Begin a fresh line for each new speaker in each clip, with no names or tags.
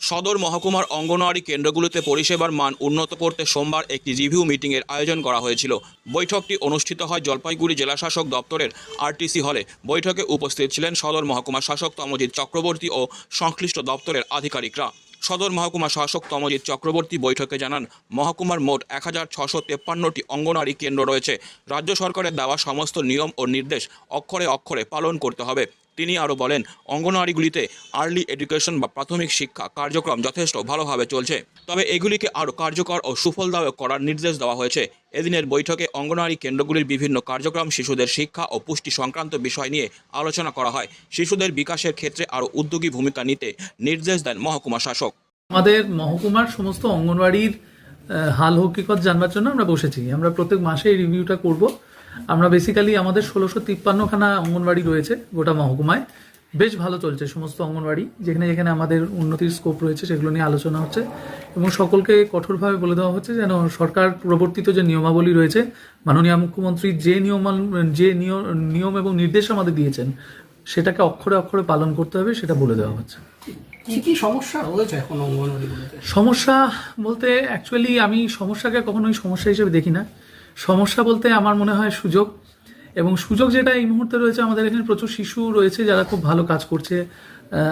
সদর মহকুমার অঙ্গনওয়াড়ি কেন্দ্রগুলোতে পরিষেবার মান উন্নত করতে সোমবার একটি রিভিউ মিটিংয়ের আয়োজন করা হয়েছিল। বৈঠকটি অনুষ্ঠিত হয় জলপাইগুড়ি জেলাশাসক দপ্তরের আরটিসি হলে। বৈঠকে উপস্থিত ছিলেন সদর মহকুমা শাসক তমজিৎ চক্রবর্তী ও সংশ্লিষ্ট দপ্তরের আধিকারিকরা। সদর মহকুমা শাসক তমজিৎ চক্রবর্তী বৈঠকে জানান, মহকুমার মোট 1653টি অঙ্গনওয়াড়ি কেন্দ্র রয়েছে। রাজ্য সরকারের দেওয়া সমস্ত নিয়ম ও নির্দেশ অক্ষরে অক্ষরে পালন করতে হবে। তিনি আরও বলেন, অঙ্গনওয়াড়িগুলিতে আর্লি এডুকেশন বা প্রাথমিক শিক্ষা কার্যক্রম যথেষ্ট ভালোভাবে চলছে, তবে এগুলিকে আরও কার্যকর ও সুফলদায়ক করার নির্দেশ দেওয়া হয়েছে। এদিনের বৈঠকে অঙ্গনওয়াড়ি কেন্দ্রগুলির বিভিন্ন কার্যক্রম, শিশুদের শিক্ষা ও পুষ্টি সংক্রান্ত বিষয় নিয়ে আলোচনা করা হয়। শিশুদের বিকাশের ক্ষেত্রে আরও উদ্যোগী ভূমিকা নিতে নির্দেশ দেন মহকুমা শাসক।
আমাদের মহকুমার সমস্ত অঙ্গনওয়াড়ির হাল হকিকত জানবার জন্য আমরা বসেছি। আমরা প্রত্যেক মাসে এই রিভিউটা করব। আমরা বেসিক্যালি আমাদের 1653খানা অঙ্গনওয়াড়ি রয়েছে গোটা মহকুমায়। বেশ ভালো চলছে সমস্ত অঙ্গনওয়াড়ি। যেখানে যেখানে আমাদের উন্নতির স্কোপ রয়েছে সেগুলো নিয়ে আলোচনা হচ্ছে এবং সকলকে কঠোরভাবে বলে দেওয়া হচ্ছে যেন সরকার প্রবর্তিত যে নিয়মাবলী রয়েছে, মাননীয় মুখ্যমন্ত্রী যে নিয়ম এবং নির্দেশ আমাদের দিয়েছেন সেটাকে অক্ষরে অক্ষরে পালন করতে হবে, সেটা বলে দেওয়া হচ্ছে।
কি কি সমস্যা রয়েছে এখন অঙ্গনওয়াড়িগুলোতে?
সমস্যা বলতে অ্যাকচুয়ালি আমি সমস্যাকে কখনোই সমস্যা হিসেবে দেখি না। সমস্যা বলতে আমার মনে হয় সুযোগ, এবং সুযোগ যেটা এই মুহূর্তে রয়েছে, আমাদের এখানে প্রচুর শিশু রয়েছে যারা খুব ভালো কাজ করছে।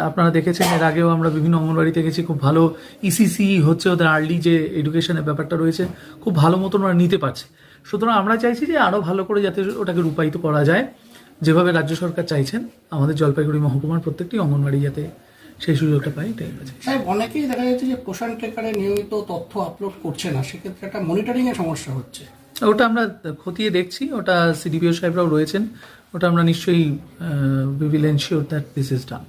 আপনারা দেখেছেন এর আগেও আমরা বিভিন্ন অঙ্গনওয়াড়িতে গেছি, খুব ভালো ইসিসি হচ্ছে, ওদের আর্লি যে এডুকেশনের ব্যাপারটা রয়েছে খুব ভালো মতন ওরা নিতে পারছে। সুতরাং আমরা চাইছি যে আরও ভালো করে যাতে ওটাকে রূপায়িত করা যায়, যেভাবে রাজ্য সরকার চাইছেন আমাদের জলপাইগুড়ি মহকুমার প্রত্যেকটি অঙ্গনওয়াড়ি যাতে সেই সুযোগটা পাই।
সাহেব, অনেকেই দেখা যাচ্ছে যে পোষণ ট্র্যাকারে নিয়মিত তথ্য আপলোড করছে না, সেক্ষেত্রে একটা মনিটরিংয়ের সমস্যা হচ্ছে।
ওটা আমরা খতিয়ে দেখছি, ওটা সিডিপিও সাহেবরাও রয়েছেন, ওটা আমরা নিশ্চয়ই we will ensure that this is done.